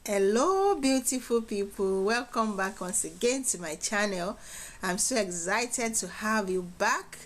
Hello beautiful people, welcome back once again to my channel. I'm so excited to have you back.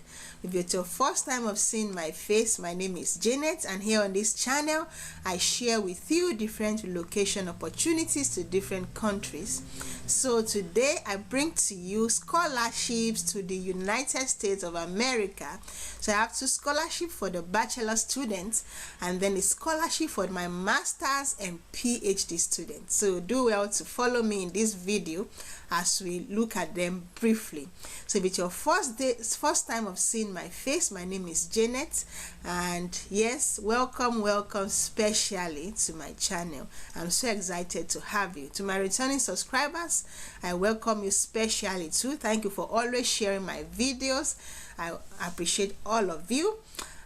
If it's your first time of seeing my face, my name is Janet, and here on this channel I share with you different relocation opportunities to different countries. So today I bring to you scholarships to the United States of America. So I have two scholarships for the bachelor students and then a scholarship for my master's and PhD students. So do well to follow me in this video as we look at them briefly. So if it's your first time of seeing my face, my name is Janet, and yes, welcome specially to my channel. I'm so excited to have you. To my returning subscribers, I welcome you specially too. Thank you for always sharing my videos. I appreciate all of you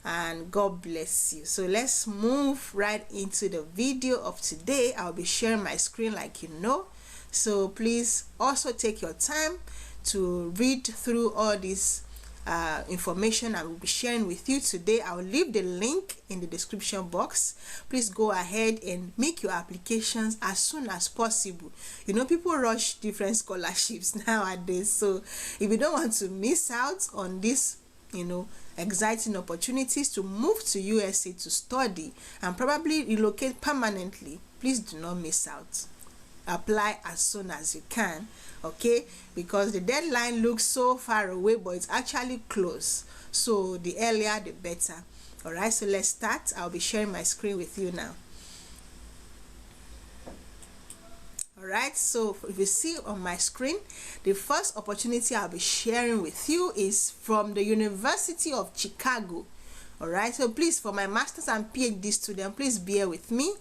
and God bless you. So let's move right into the video of today. I'll be sharing my screen like you know, so please also take your time to read through all this information I will be sharing with you today. I'll leave the link in the description box. Please go ahead and make your applications as soon as possible. You know, people rush different scholarships nowadays, so if you don't want to miss out on this, you know, exciting opportunities to move to USA to study and probably relocate permanently, please do not miss out. Apply as soon as you can, okay, because the deadline looks so far away, but it's actually close, so the earlier the better. All right, so let's start. I'll be sharing my screen with you now. All right, so if you see on my screen, the first opportunity I'll be sharing with you is from the University of Chicago. All right, so please, for my master's and PhD student, please bear with me.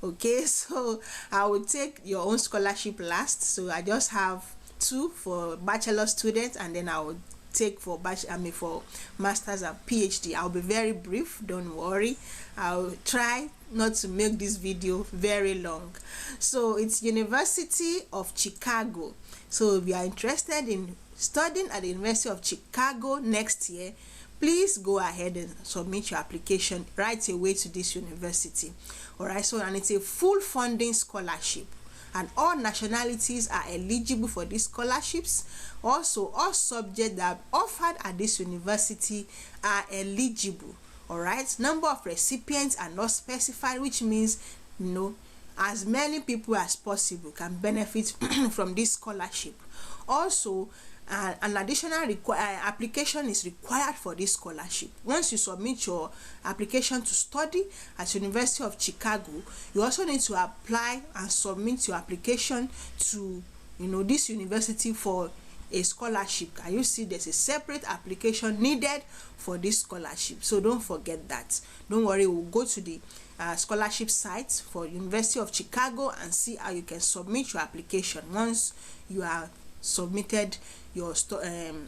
Okay, so I will take your own scholarship last. So I just have two for bachelor students, and then I will take for for masters and PhD. I'll be very brief, don't worry. I'll try not to make this video very long. So it's University of Chicago. So if you are interested in studying at the University of Chicago next year, please go ahead and submit your application right away to this university. All right, so and it's a full funding scholarship, and all nationalities are eligible for these scholarships. Also, all subjects that are offered at this university are eligible. All right, number of recipients are not specified, which means, you know, as many people as possible can benefit from this scholarship. Also, an additional application is required for this scholarship. Once you submit your application to study at University of Chicago, you also need to apply and submit your application to, you know, this university for a scholarship. Can you see there's a separate application needed for this scholarship? So don't forget that. Don't worry, we'll go to the scholarship site for University of Chicago and see how you can submit your application once you are submitted your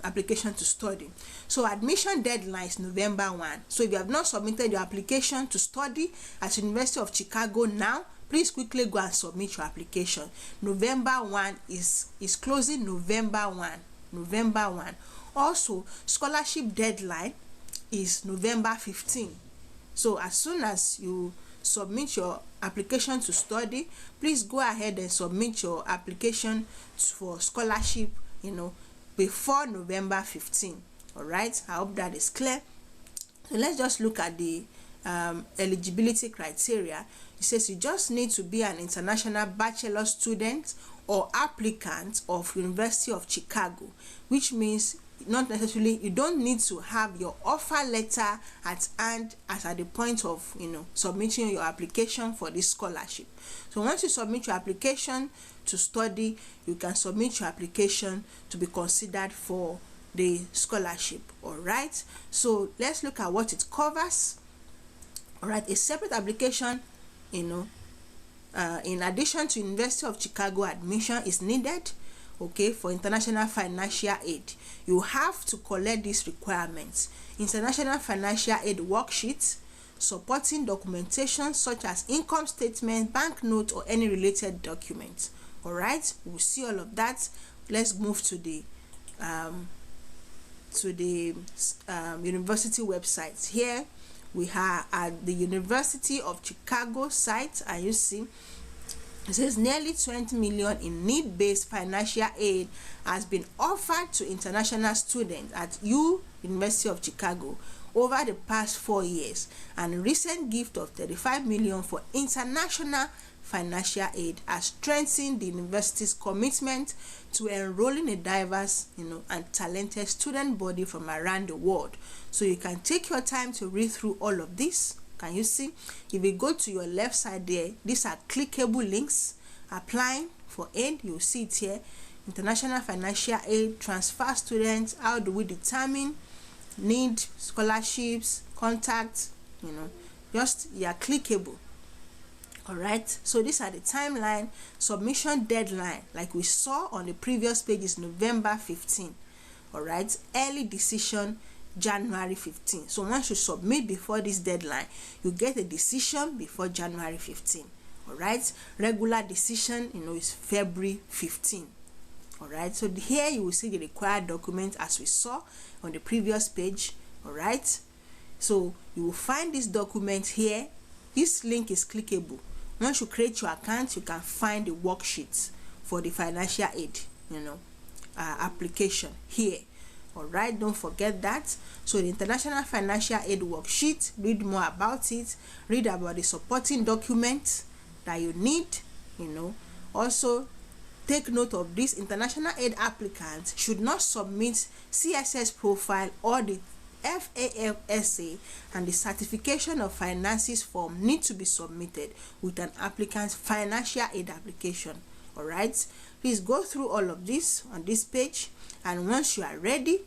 application to study. So admission deadline is November 1. So if you have not submitted your application to study at University of Chicago now, please quickly go and submit your application. November 1 is closing. November 1. Also, scholarship deadline is November 15. So as soon as you submit your application to study, please go ahead and submit your application for scholarship, you know, before November 15. All right, I hope that is clear. So let's just look at the eligibility criteria. It says you just need to be an international bachelor student or applicant of University of Chicago, which means not necessarily, you don't need to have your offer letter at hand as at the point of, you know, submitting your application for this scholarship. So once you submit your application to study, you can submit your application to be considered for the scholarship. All right, so let's look at what it covers. All right, a separate application, you know, in addition to University of Chicago admission is needed. Okay, for international financial aid, you have to collect these requirements: international financial aid worksheets, supporting documentation such as income statement, banknote, or any related documents. All right, we'll see all of that. Let's move to the university website. Here we are at the University of Chicago site, and you see It says nearly 20 million in need-based financial aid has been offered to international students at University of Chicago over the past 4 years, and a recent gift of 35 million for international financial aid has strengthened the university's commitment to enrolling a diverse, and talented student body from around the world. So you can take your time to read through all of this. Can you see? If you go to your left side there, these are clickable links. Applying for aid, you'll see it here. International financial aid, transfer students, how do we determine need, scholarships, contacts, just clickable. All right, so these are the timeline. Submission deadline, like we saw on the previous page, is November 15. All right, early decision January 15. So once you submit before this deadline, you get a decision before January 15. All right, regular decision is February 15. All right, so here you will see the required document as we saw on the previous page. All right, so you will find this document here. This link is clickable. Once you create your account, you can find the worksheets for the financial aid application here. All right, don't forget that. So the international financial aid worksheet, read more about it, read about the supporting documents that you need. Also take note of this: international aid applicants should not submit CSS profile or the FAFSA, and the certification of finances form need to be submitted with an applicant's financial aid application. All right, please go through all of this on this page, and once you are ready,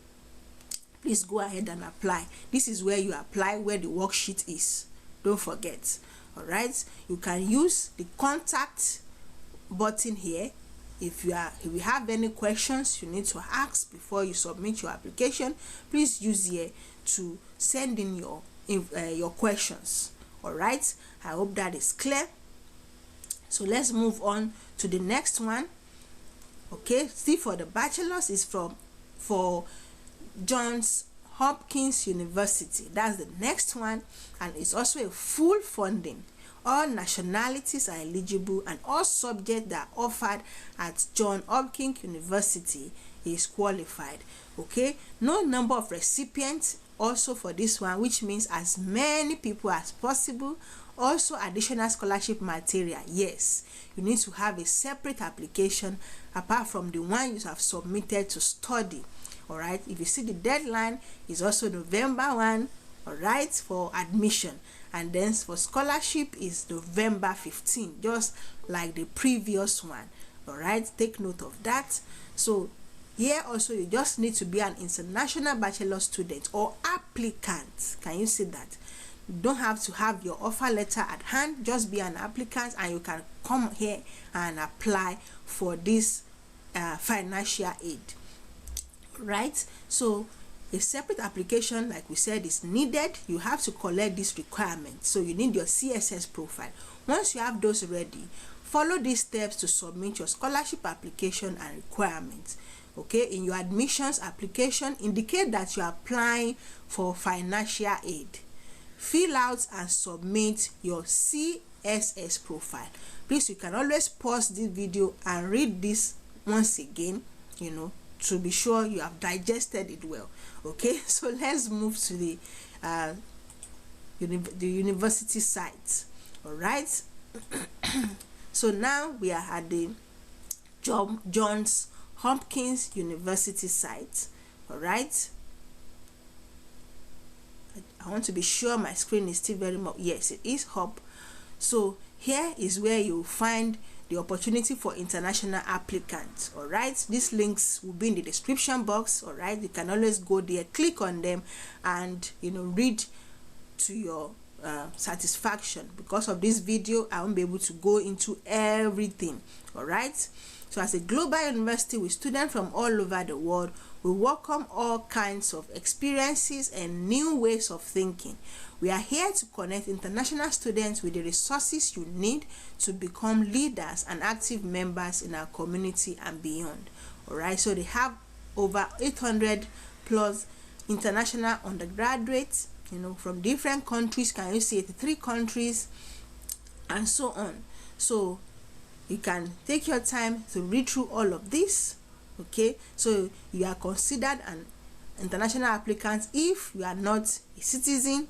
please go ahead and apply. This is where you apply, where the worksheet is. Don't forget. All right, you can use the contact button here. If you have any questions you need to ask before you submit your application, please use here to send in your questions. All right, I hope that is clear. So let's move on to the next one. Okay, see, for the bachelor's is for Johns Hopkins University. That's the next one, and it's also a full funding. All nationalities are eligible, and all subjects that are offered at Johns Hopkins University is qualified. Okay, no number of recipients also for this one, which means as many people as possible. Also additional scholarship material. Yes, you need to have a separate application apart from the one you have submitted to study. All right, if you see, the deadline is also November 1. All right, for admission, and then for scholarship is November 15, just like the previous one. All right, take note of that. So here also you just need to be an international bachelor student or applicant. Can you see that? You don't have to have your offer letter at hand, just be an applicant, and you can come here and apply for this financial aid. Right, so a separate application, like we said, is needed. You have to collect this requirement. So you need your CSS profile. Once you have those ready, follow these steps to submit your scholarship application and requirements. Okay, in your admissions application, indicate that you are applying for financial aid. Fill out and submit your CSS profile. Please, you can always pause this video and read this once again, to be sure you have digested it well. Okay, so let's move to the university site. All right, so now we are at the Johns Hopkins University site. All right, I want to be sure my screen is still very much. Yes, it is Hop. So here is where you find the opportunity for international applicants. All right, these links will be in the description box. All right, you can always go there, click on them, and read to your satisfaction. Because of this video, I won't be able to go into everything. All right, so as a global university with students from all over the world, we welcome all kinds of experiences and new ways of thinking. We are here to connect international students with the resources you need to become leaders and active members in our community and beyond. All right, so they have over 800 plus international undergraduates, from different countries. Can you see 83 countries and so on? So you can take your time to read through all of this. Okay, so you are considered an international applicant. If you are not a citizen,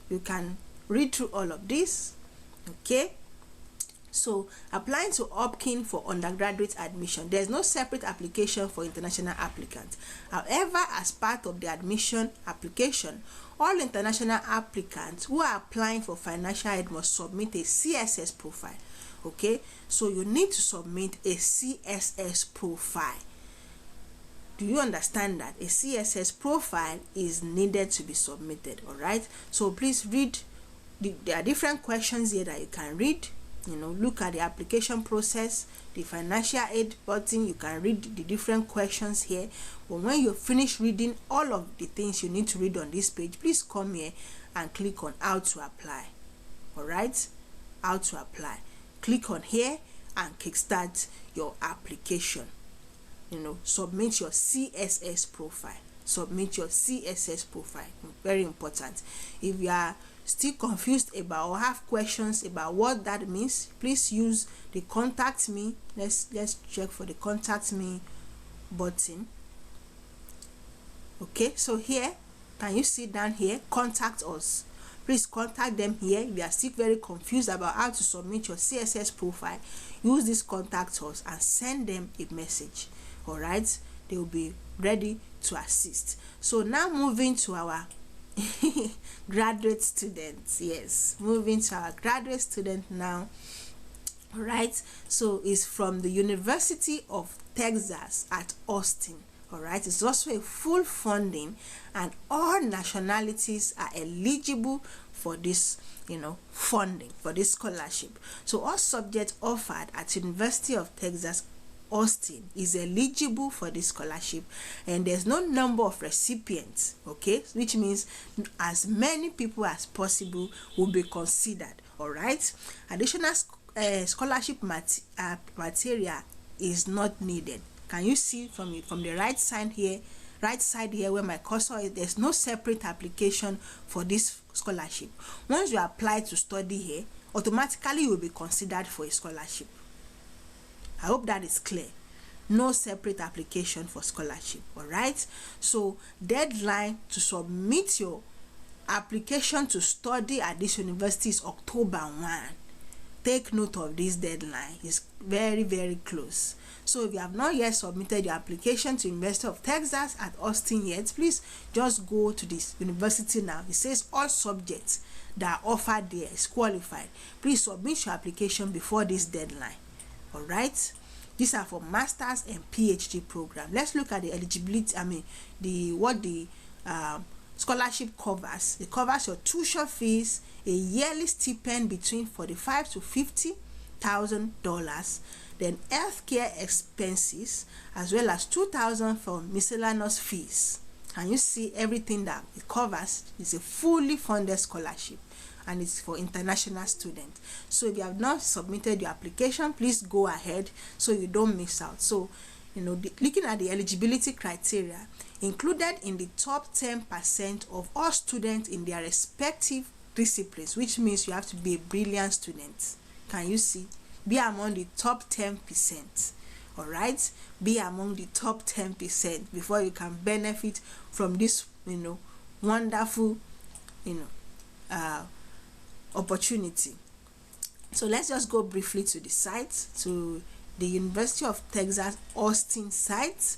you can read through all of this. Okay, so applying to Hopkins for undergraduate admission, there's no separate application for international applicants. However, as part of the admission application, all international applicants who are applying for financial aid must submit a CSS profile. Okay, so you need to submit a CSS profile. Do you understand that a CSS profile is needed to be submitted? All right, so please read. There are different questions here that you can read. Look at the application process, the financial aid button. You can read the different questions here. But when you finish reading all of the things you need to read on this page, please come here and click on how to apply. All right, how to apply. Click on here and kickstart your application. Submit your CSS profile. Submit your CSS profile. Very important. If you are still confused about or have questions about what that means, please use the contact me. Let's check for the contact me button. Okay, so here, can you see down here, contact us? Please contact them here. If you are still very confused about how to submit your CSS profile, use this contact us and send them a message. All right, they will be ready to assist. So now moving to our graduate students. Yes, moving to our graduate student now. All right, so it's from the University of Texas at Austin. All right, it's also a full funding, and all nationalities are eligible for this funding, for this scholarship. So all subjects offered at University of Texas Austin is eligible for this scholarship, and there's no number of recipients. Okay, which means as many people as possible will be considered. All right, additional scholarship material is not needed. Can you see from the right side here where my cursor is? There's no separate application for this scholarship. Once you apply to study here, automatically you will be considered for a scholarship. I hope that is clear. No separate application for scholarship. All right, so deadline to submit your application to study at this university is October 1. Take note of this deadline. It's very, very close. So if you have not yet submitted your application to University of Texas at Austin yet, please just go to this university now. It says all subjects that are offered there is qualified. Please submit your application before this deadline. All right, these are for masters and PhD program. Let's look at the eligibility. What the scholarship covers. It covers your tuition fees, a yearly stipend between $45,000 to $50,000, then healthcare expenses, as well as $2,000 for miscellaneous fees. And you see everything that it covers is a fully funded scholarship, and it's for international students. So if you have not submitted your application, please go ahead so you don't miss out. So looking at the eligibility criteria, included in the top 10% of all students in their respective disciplines, which means you have to be a brilliant student. Can you see? Be among the top 10%. All right, be among the top 10% before you can benefit from this wonderful opportunity. So let's just go briefly to the site, to the University of Texas Austin site.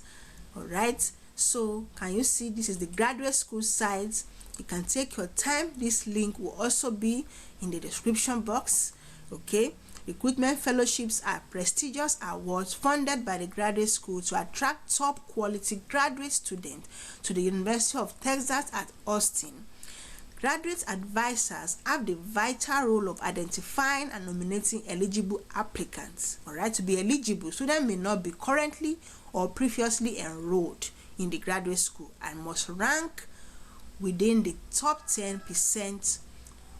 All right, so can you see this is the graduate school site? You can take your time. This link will also be in the description box. Okay, recruitment fellowships are prestigious awards funded by the graduate school to attract top quality graduate students to the University of Texas at Austin. Graduate advisors have the vital role of identifying and nominating eligible applicants. All right, to be eligible, students may not be currently or previously enrolled in the graduate school and must rank within the top 10%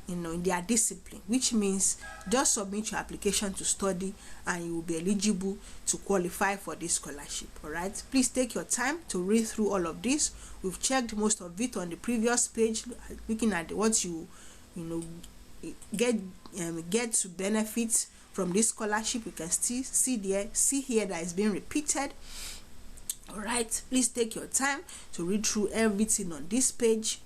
in their discipline, which means just submit your application to study and you will be eligible to qualify for this scholarship. All right, please take your time to read through all of this. We've checked most of it on the previous page, looking at what you get to benefit from this scholarship. You can still see here that it's being repeated. All right, please take your time to read through everything on this page.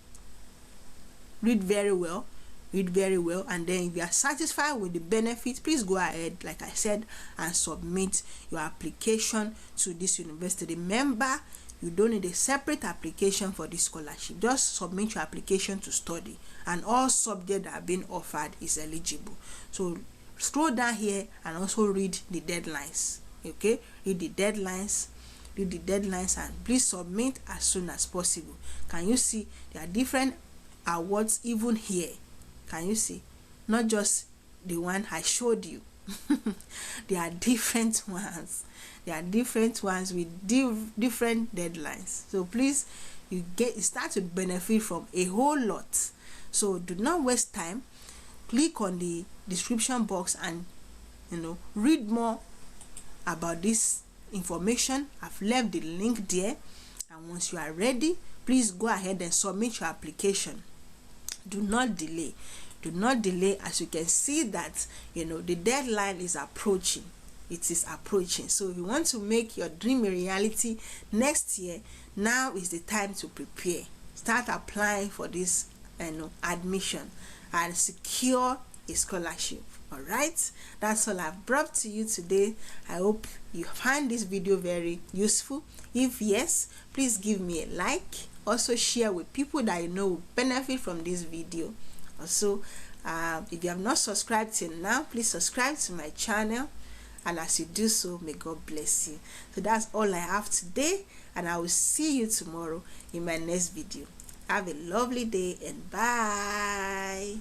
Read very well, and then if you are satisfied with the benefit, please go ahead, like I said, and submit your application to this university. Remember, you don't need a separate application for this scholarship. Just submit your application to study, and all subjects that are being offered is eligible. So scroll down here and also read the deadlines. Okay, read the deadlines, and please submit as soon as possible. Can you see there are different awards even here? Can you see? Not just the one I showed you. There are different ones. With different deadlines. So please, you start to benefit from a whole lot. So do not waste time. Click on the description box and read more about this information. I've left the link there, and once you are ready, please go ahead and submit your application. Do not delay. As you can see that the deadline is approaching. It is approaching. So if you want to make your dream a reality next year, now is the time to prepare. Start applying for this admission and secure a scholarship. All right, that's all I've brought to you today. I hope you find this video very useful. If yes, please give me a like. Also share with people that you know will benefit from this video. Also, if you have not subscribed till now, please subscribe to my channel, and as you do so, may God bless you. So that's all I have today, and I will see you tomorrow in my next video. Have a lovely day, and bye.